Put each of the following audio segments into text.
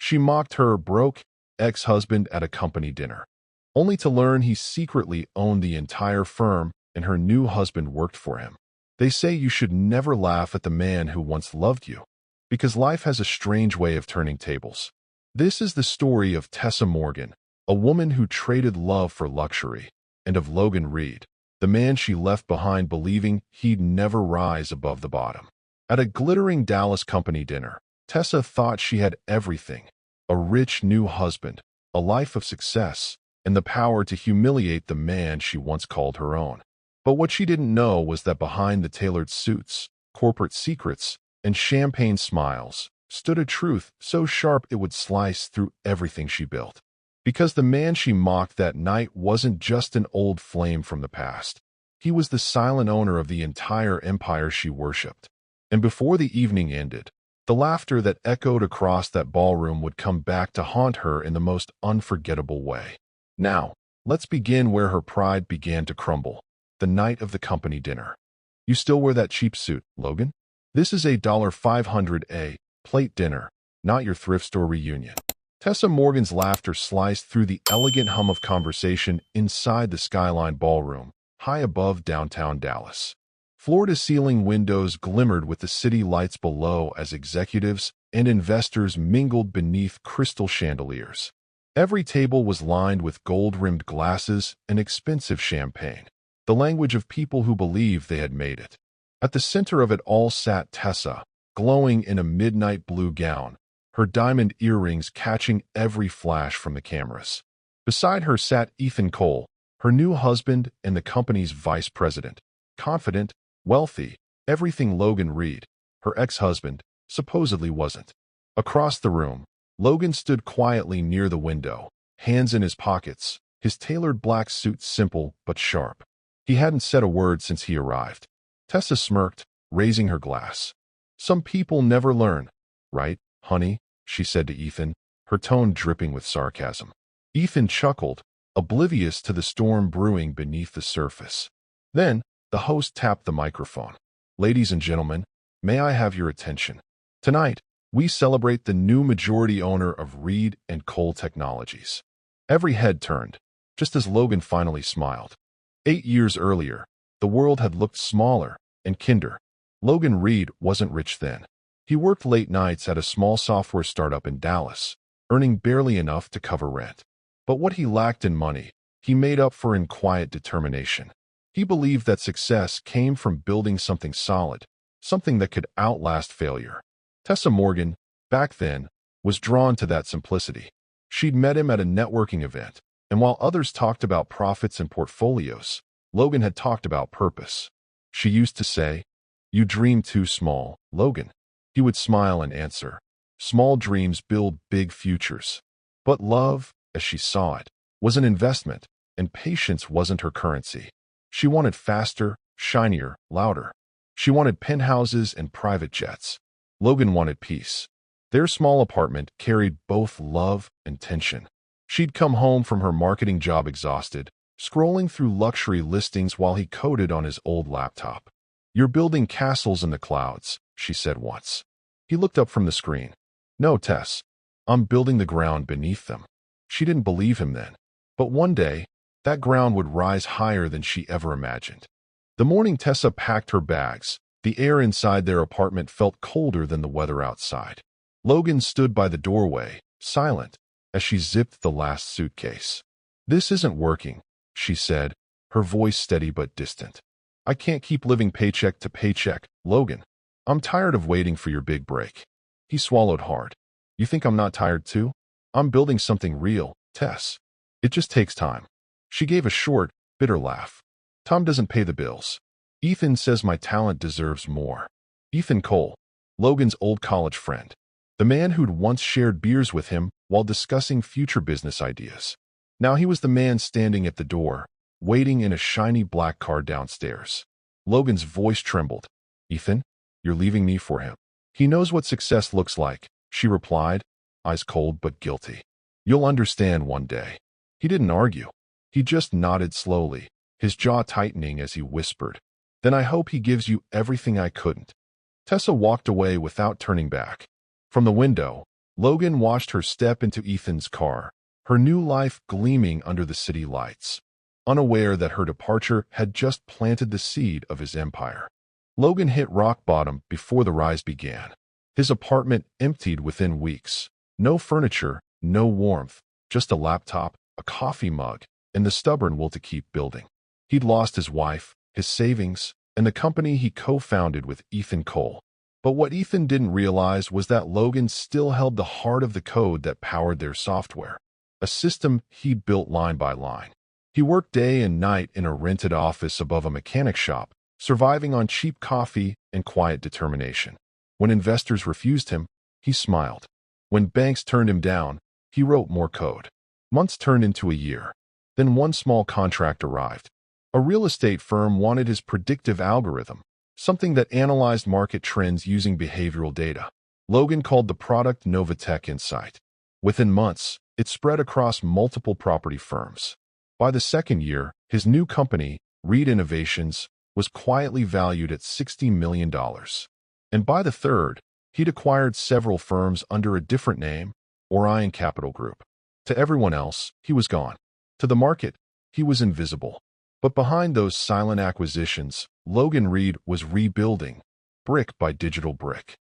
She mocked her broke ex-husband at a company dinner, only to learn he secretly owned the entire firm and her new husband worked for him. They say you should never laugh at the man who once loved you, because life has a strange way of turning tables. This is the story of Tessa Morgan, a woman who traded love for luxury, and of Logan Reed, the man she left behind believing he'd never rise above the bottom. At a glittering Dallas company dinner, Tessa thought she had everything: a rich new husband, a life of success, and the power to humiliate the man she once called her own. But what she didn't know was that behind the tailored suits, corporate secrets, and champagne smiles stood a truth so sharp it would slice through everything she built. Because the man she mocked that night wasn't just an old flame from the past. He was the silent owner of the entire empire she worshipped. And before the evening ended, the laughter that echoed across that ballroom would come back to haunt her in the most unforgettable way. Now, let's begin where her pride began to crumble. The night of the company dinner. You still wear that cheap suit, Logan? This is a $500 plate dinner, not your thrift store reunion. Tessa Morgan's laughter sliced through the elegant hum of conversation inside the Skyline Ballroom, high above downtown Dallas. Floor-to-ceiling windows glimmered with the city lights below as executives and investors mingled beneath crystal chandeliers. Every table was lined with gold-rimmed glasses and expensive champagne, the language of people who believed they had made it. At the center of it all sat Tessa, glowing in a midnight blue gown, her diamond earrings catching every flash from the cameras. Beside her sat Ethan Cole, her new husband and the company's vice president, confident, wealthy, everything Logan Reed, her ex-husband, supposedly wasn't. Across the room, Logan stood quietly near the window, hands in his pockets, his tailored black suit simple but sharp. He hadn't said a word since he arrived. Tessa smirked, raising her glass. Some people never learn, right, honey? She said to Ethan, her tone dripping with sarcasm. Ethan chuckled, oblivious to the storm brewing beneath the surface. Then, the host tapped the microphone. Ladies and gentlemen, may I have your attention? Tonight, we celebrate the new majority owner of Reed and Cole Technologies. Every head turned, just as Logan finally smiled. 8 years earlier, the world had looked smaller and kinder. Logan Reed wasn't rich then. He worked late nights at a small software startup in Dallas, earning barely enough to cover rent. But what he lacked in money, he made up for in quiet determination. He believed that success came from building something solid, something that could outlast failure. Tessa Morgan, back then, was drawn to that simplicity. She'd met him at a networking event, and while others talked about profits and portfolios, Logan had talked about purpose. She used to say, "You dream too small, Logan." He would smile and answer, "Small dreams build big futures." But love, as she saw it, was an investment, and patience wasn't her currency. She wanted faster, shinier, louder. She wanted penthouses and private jets. Logan wanted peace. Their small apartment carried both love and tension. She'd come home from her marketing job exhausted, scrolling through luxury listings while he coded on his old laptop. "You're building castles in the clouds," she said once. He looked up from the screen. "No, Tess. I'm building the ground beneath them." She didn't believe him then. But one day, that ground would rise higher than she ever imagined. The morning Tessa packed her bags, the air inside their apartment felt colder than the weather outside. Logan stood by the doorway, silent, as she zipped the last suitcase. "This isn't working," she said, her voice steady but distant. "I can't keep living paycheck to paycheck, Logan. I'm tired of waiting for your big break." He swallowed hard. "You think I'm not tired too? I'm building something real, Tess. It just takes time." She gave a short, bitter laugh. "Tom doesn't pay the bills. Ethan says my talent deserves more." Ethan Cole, Logan's old college friend. The man who'd once shared beers with him while discussing future business ideas. Now he was the man standing at the door, waiting in a shiny black car downstairs. Logan's voice trembled. "Ethan, you're leaving me for him." "He knows what success looks like," she replied, eyes cold but guilty. "You'll understand one day." He didn't argue. He just nodded slowly, his jaw tightening as he whispered, "Then I hope he gives you everything I couldn't." Tessa walked away without turning back. From the window, Logan watched her step into Ethan's car, her new life gleaming under the city lights, unaware that her departure had just planted the seed of his empire. Logan hit rock bottom before the rise began. His apartment emptied within weeks. No furniture, no warmth, just a laptop, a coffee mug, and the stubborn will to keep building. He'd lost his wife, his savings, and the company he co-founded with Ethan Cole. But what Ethan didn't realize was that Logan still held the heart of the code that powered their software, a system he'd built line by line. He worked day and night in a rented office above a mechanic shop, surviving on cheap coffee and quiet determination. When investors refused him, he smiled. When banks turned him down, he wrote more code. Months turned into a year. Then one small contract arrived. A real estate firm wanted his predictive algorithm, something that analyzed market trends using behavioral data. Logan called the product Novatech Insight. Within months, it spread across multiple property firms. By the second year, his new company, Reed Innovations, was quietly valued at $60 million. And by the third, he'd acquired several firms under a different name, Orion Capital Group. To everyone else, he was gone. To the market, he was invisible. But behind those silent acquisitions, Logan Reed was rebuilding, brick by digital brick.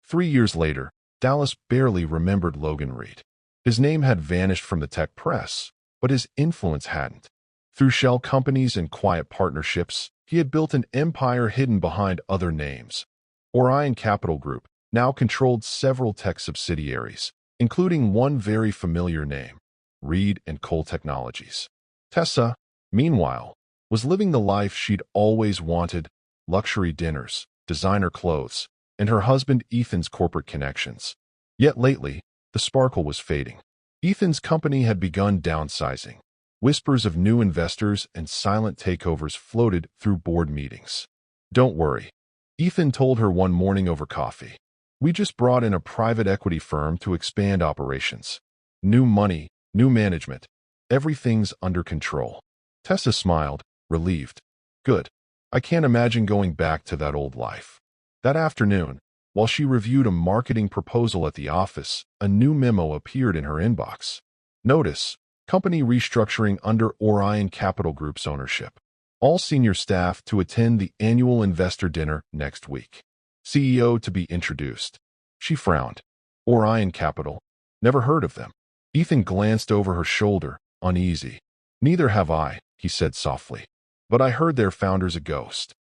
3 years later, Dallas barely remembered Logan Reed. His name had vanished from the tech press, but his influence hadn't. Through shell companies and quiet partnerships, he had built an empire hidden behind other names. Orion Capital Group now controlled several tech subsidiaries, including one very familiar name, Reed and Cole Technologies. Tessa, meanwhile, was living the life she'd always wanted: luxury dinners, designer clothes, and her husband Ethan's corporate connections. Yet lately, the sparkle was fading. Ethan's company had begun downsizing. Whispers of new investors and silent takeovers floated through board meetings. "Don't worry," Ethan told her one morning over coffee. "We just brought in a private equity firm to expand operations. New money, new management. Everything's under control." Tessa smiled, relieved. "Good. I can't imagine going back to that old life." That afternoon, while she reviewed a marketing proposal at the office, a new memo appeared in her inbox. Notice: company restructuring under Orion Capital Group's ownership. All senior staff to attend the annual investor dinner next week. CEO to be introduced. She frowned. Orion Capital? Never heard of them. Ethan glanced over her shoulder, uneasy. "Neither have I," he said softly. "But I heard their founder's a ghost."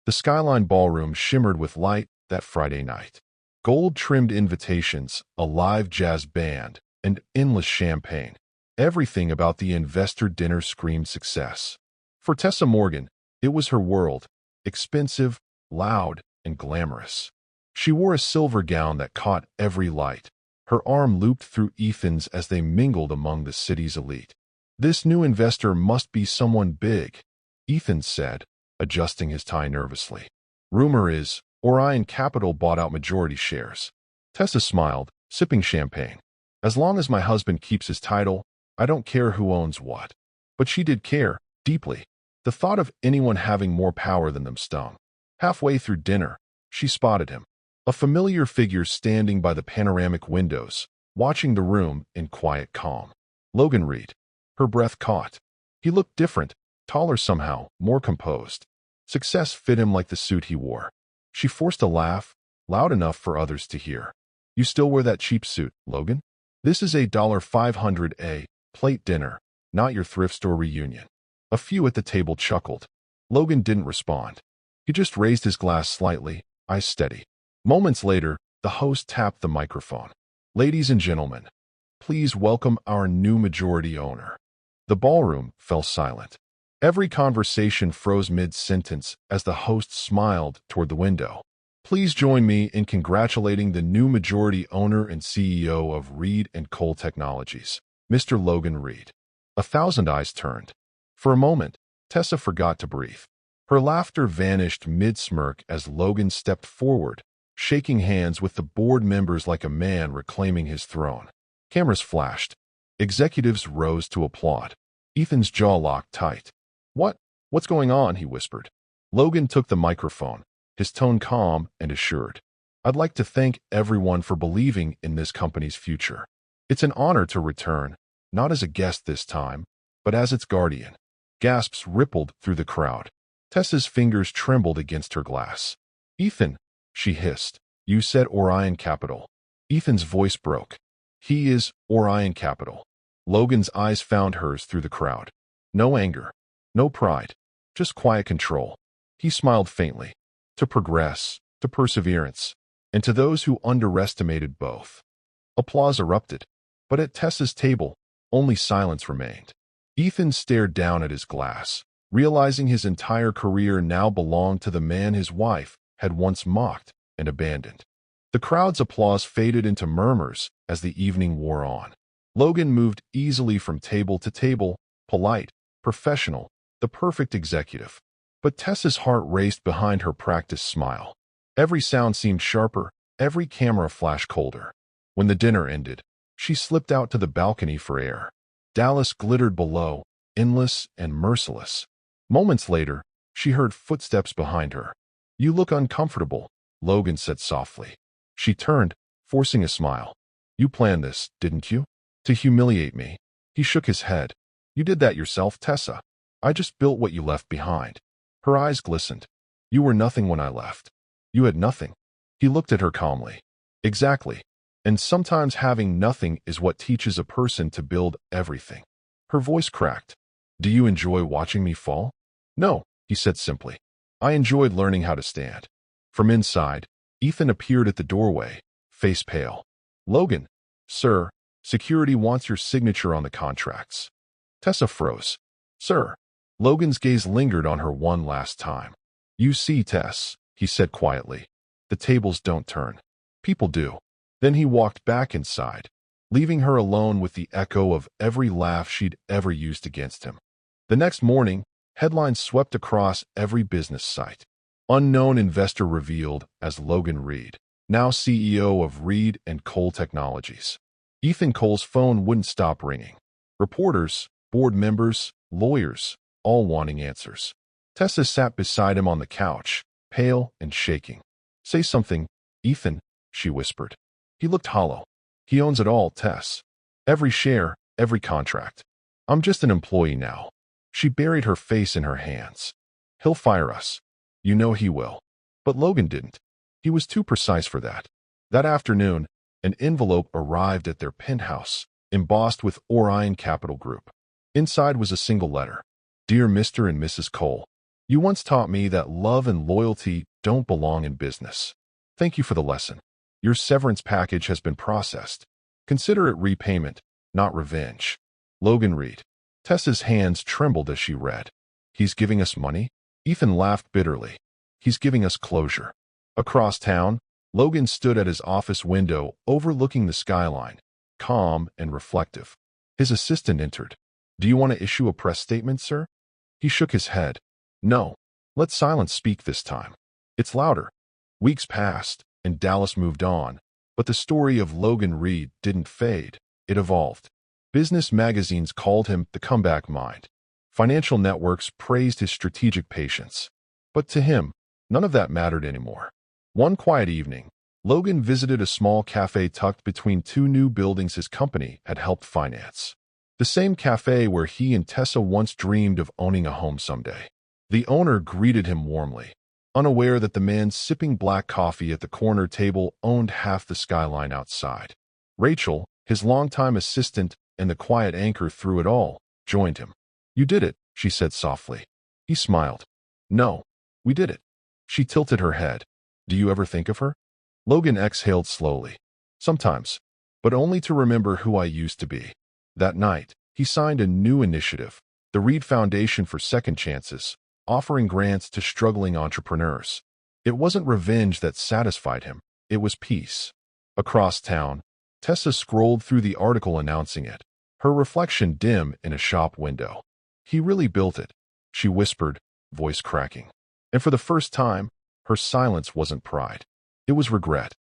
The Skyline Ballroom shimmered with light that Friday night. Gold-trimmed invitations, a live jazz band, and endless champagne. Everything about the investor dinner screamed success. For Tessa Morgan, it was her world, expensive, loud, and glamorous. She wore a silver gown that caught every light. Her arm looped through Ethan's as they mingled among the city's elite. "This new investor must be someone big," Ethan said, adjusting his tie nervously. "Rumor is, Orion Capital bought out majority shares." Tessa smiled, sipping champagne. "As long as my husband keeps his title, I don't care who owns what." But she did care, deeply. The thought of anyone having more power than them stung. Halfway through dinner, she spotted him. A familiar figure standing by the panoramic windows, watching the room in quiet calm. Logan Reed. Her breath caught. He looked different, taller somehow, more composed. Success fit him like the suit he wore. She forced a laugh, loud enough for others to hear. "You still wear that cheap suit, Logan? This is a $500 plate dinner, not your thrift store reunion." A few at the table chuckled. Logan didn't respond. He just raised his glass slightly, eyes steady. Moments later, the host tapped the microphone. "Ladies and gentlemen, please welcome our new majority owner." The ballroom fell silent. Every conversation froze mid-sentence as the host smiled toward the window. "Please join me in congratulating the new majority owner and CEO of Reed and Cole Technologies, Mr. Logan Reed." 1,000 eyes turned. For a moment, Tessa forgot to breathe. Her laughter vanished mid-smirk as Logan stepped forward, shaking hands with the board members like a man reclaiming his throne. Cameras flashed. Executives rose to applaud. Ethan's jaw locked tight. What's going on?" he whispered. Logan took the microphone, his tone calm and assured. I'd like to thank everyone for believing in this company's future. It's an honor to return, not as a guest this time, but as its guardian." Gasps rippled through the crowd. Tessa's fingers trembled against her glass. "Ethan," she hissed, "you said Orion Capital." Ethan's voice broke. "He is Orion Capital." Logan's eyes found hers through the crowd. No anger, no pride, just quiet control. He smiled faintly. To progress, to perseverance, and to those who underestimated both. Applause erupted, but at Tessa's table, only silence remained. Ethan stared down at his glass, realizing his entire career now belonged to the man his wife had once mocked and abandoned. The crowd's applause faded into murmurs as the evening wore on. Logan moved easily from table to table, polite, professional, the perfect executive. But Tessa's heart raced behind her practiced smile. Every sound seemed sharper, every camera flashed colder. When the dinner ended, she slipped out to the balcony for air. Dallas glittered below, endless and merciless. Moments later, she heard footsteps behind her. "You look uncomfortable," Logan said softly. She turned, forcing a smile. "You planned this, didn't you? To humiliate me." He shook his head. "You did that yourself, Tessa. I just built what you left behind." Her eyes glistened. "You were nothing when I left." "You had nothing." He looked at her calmly. "Exactly. And sometimes having nothing is what teaches a person to build everything." Her voice cracked. "Do you enjoy watching me fall?" "No," he said simply. "I enjoyed learning how to stand." From inside, Ethan appeared at the doorway, face pale. "Logan, sir, security wants your signature on the contracts." Tessa froze. "Sir." Logan's gaze lingered on her one last time. "You see, Tess," he said quietly, "the tables don't turn. People do." Then he walked back inside, leaving her alone with the echo of every laugh she'd ever used against him. The next morning, headlines swept across every business site. Unknown investor revealed as Logan Reed, now CEO of Reed and Cole Technologies. Ethan Cole's phone wouldn't stop ringing. Reporters, board members, lawyers, all wanting answers. Tessa sat beside him on the couch, pale and shaking. "Say something, Ethan," she whispered. He looked hollow. "He owns it all, Tess. Every share, every contract. I'm just an employee now." She buried her face in her hands. "He'll fire us. You know he will." But Logan didn't. He was too precise for that. That afternoon, an envelope arrived at their penthouse, embossed with Orion Capital Group. Inside was a single letter. "Dear Mr. and Mrs. Cole, you once taught me that love and loyalty don't belong in business. Thank you for the lesson. Your severance package has been processed. Consider it repayment, not revenge. Logan Reed." Tessa's hands trembled as she read. "He's giving us money?" Ethan laughed bitterly. "He's giving us closure." Across town, Logan stood at his office window overlooking the skyline, calm and reflective. His assistant entered. "Do you want to issue a press statement, sir?" He shook his head. "No. Let silence speak this time. It's louder." Weeks passed, and Dallas moved on, but the story of Logan Reed didn't fade. It evolved. Business magazines called him the comeback mind. Financial networks praised his strategic patience. But to him, none of that mattered anymore. One quiet evening, Logan visited a small cafe tucked between two new buildings his company had helped finance. The same cafe where he and Tessa once dreamed of owning a home someday. The owner greeted him warmly, unaware that the man sipping black coffee at the corner table owned half the skyline outside. Rachel, his longtime assistant and the quiet anchor through it all, joined him. "You did it," she said softly. He smiled. "No, we did it." She tilted her head. "Do you ever think of her?" Logan exhaled slowly. "Sometimes, but only to remember who I used to be." That night, he signed a new initiative, the Reed Foundation for Second Chances, offering grants to struggling entrepreneurs. It wasn't revenge that satisfied him, it was peace. Across town, Tessa scrolled through the article announcing it, her reflection dim in a shop window. "He really built it," she whispered, voice cracking. And for the first time, her silence wasn't pride. It was regret.